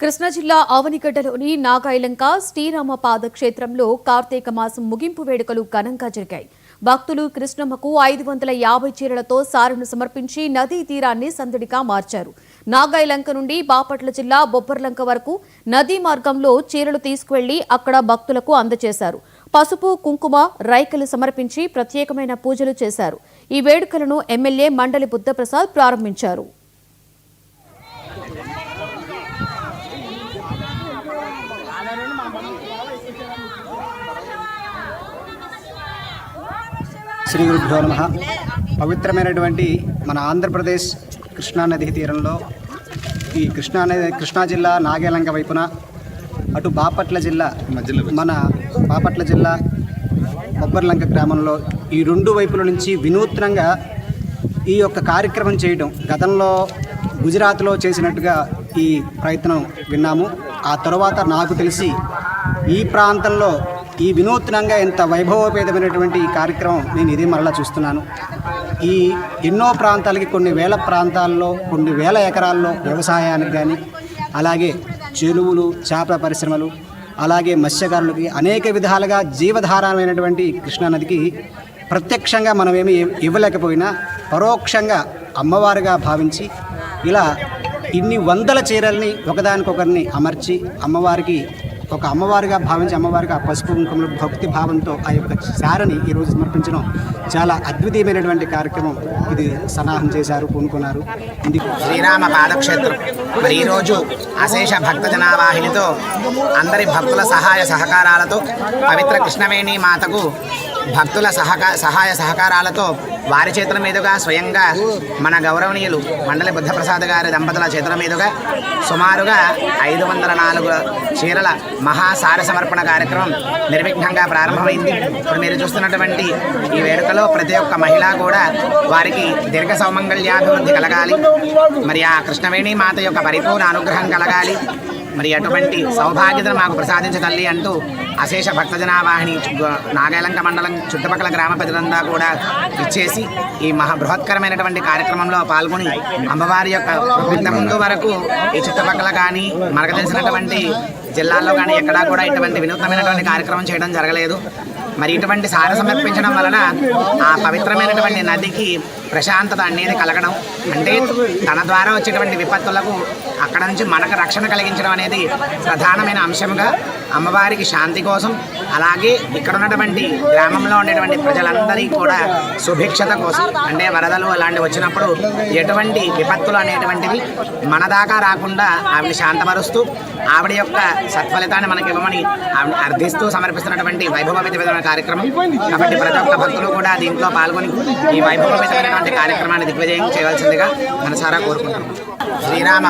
కృష్ణా జిల్లా ఆవనిగడ్డలోని నాగాయలంక శ్రీరామ పాదక్షేత్రంలో కార్తీక మాసం ముగింపు వేడుకలు ఘనంగా జరిగాయి. భక్తులు కృష్ణమ్మకు 550 చీరలతో సారెను సమర్పించి నదీ తీరాన్ని సందడిగా మార్చారు. నాగాయలంక నుండి బాపట్ల జిల్లా బొబ్బర్లంక వరకు నదీ మార్గంలో చీరలు తీసుకువెళ్లి అక్కడ భక్తులకు అందజేశారు. పసుపు, కుంకుమ, రైకలు సమర్పించి ప్రత్యేకమైన పూజలు చేశారు. ఈ వేడుకలను ఎమ్మెల్యే మండలి బుద్ధప్రసాద్ ప్రారంభించారు. శ్రీ గురుభ్యో నమః. పవిత్రమైనటువంటి మన ఆంధ్రప్రదేశ్ కృష్ణానది తీరంలో ఈ కృష్ణా జిల్లా నాగాలంక వైపున అటు బాపట్ల జిల్లా బాపట్ల జిల్లా బొబ్బర్లంక గ్రామంలో ఈ రెండు వైపుల నుంచి వినూత్నంగా ఈ యొక్క కార్యక్రమం చేయడం గతంలో గుజరాత్లో చేసినట్టుగా ఈ ప్రయత్నం విన్నాము. ఆ తర్వాత నాకు తెలిసి ఈ ప్రాంతంలో ఈ వినూత్నంగా ఎంత వైభవోపేతమైనటువంటి ఈ కార్యక్రమం నేను ఇదే మరలా చూస్తున్నాను. ఈ ఎన్నో ప్రాంతాలకి కొన్ని వేల ప్రాంతాల్లో కొన్ని వేల ఎకరాల్లో వ్యవసాయానికి కానీ అలాగే చెరువులు, చేపల పరిశ్రమలు, అలాగే మత్స్యకారులకి అనేక విధాలుగా జీవధారమైనటువంటి కృష్ణానదికి ప్రత్యక్షంగా మనమేమి ఇవ్వలేకపోయినా పరోక్షంగా అమ్మవారుగా భావించి ఇలా ఇన్ని వందల చీరల్ని ఒకదానికొకరిని అమర్చి అమ్మవారుగా భావించి అమ్మవారికి ఆ పసుపు కుంకుమలు భక్తి భావంతో ఆ యొక్క సారని ఈరోజు సమర్పించడం చాలా అద్వితీయమైనటువంటి కార్యక్రమం. ఇది సన్నాహం చేశారు, పూనుకున్నారు. శ్రీరామ పాదక్షేత్రం మరి ఈరోజు అశేష భక్త జనావాహినితో అందరి భక్తుల సహాయ సహకారాలతో పవిత్ర కృష్ణవేణి మాతకు భక్తుల సహాయ సహకారాలతో వారి చేతుల మీదుగా స్వయంగా మన గౌరవనీయులు మండలి బుద్ధప్రసాద్ గారి దంపతుల చేతుల మీదుగా సుమారుగా 504 చీరల మహాసార సమర్పణ కార్యక్రమం నిర్విఘ్నంగా ప్రారంభమైంది. ఇప్పుడు మీరు చూస్తున్నటువంటి ఈ వేడుకలో ప్రతి ఒక్క మహిళ కూడా వారికి దీర్ఘ సౌమంగళ్యాభివృద్ధి కలగాలి, మరి ఆ కృష్ణవేణి మాత యొక్క పరిపూర్ణ అనుగ్రహం కలగాలి, మరి అటువంటి సౌభాగ్యతను మాకు ప్రసాదించ తల్లి అంటూ అశేష భక్తజనావాహిని నాగాలంక మండలం చుట్టుపక్కల గ్రామ ప్రజలంతా కూడా ఇచ్చేసి ఈ బృహత్కరమైనటువంటి కార్యక్రమంలో పాల్గొని అమ్మవారి యొక్క ఇంత ముందు వరకు ఈ చుట్టుపక్కల కానీ మనకు తెలిసినటువంటి జిల్లాల్లో కానీ ఎక్కడా కూడా ఇటువంటి వినూత్నమైనటువంటి కార్యక్రమం చేయడం జరగలేదు. మరి ఇటువంటి సార సమర్పించడం వలన ఆ పవిత్రమైనటువంటి నదికి ప్రశాంతత అనేది కలగడం, అంటే తన ద్వారా వచ్చేటువంటి విపత్తులకు అక్కడ నుంచి మనకు రక్షణ కలిగించడం అనేది ప్రధానమైన అంశంగా అమ్మవారికి శాంతి కోసం, అలాగే ఇక్కడ ఉన్నటువంటి గ్రామంలో ఉండేటువంటి ప్రజలందరికీ కూడా సుభిక్షత కోసం, అంటే వరదలు అలాంటివి వచ్చినప్పుడు ఎటువంటి విపత్తులు అనేటువంటివి మన దాకా రాకుండా ఆవిడ శాంతపరుస్తూ ఆవిడ యొక్క సత్ఫలితాన్ని మనకి ఇవ్వమని అర్థిస్తూ సమర్పిస్తున్నటువంటి వైభవోపేతమైన కార్యక్రమం. కాబట్టి ప్రతి ఒక్క భక్తులు కూడా దీంట్లో పాల్గొని ఈ వైభవోపేతమైనటువంటి కార్యక్రమాన్ని దిగ్విజయం చేయవలసిందిగా మనసారా కోరుకుంటున్నాం. శ్రీరామ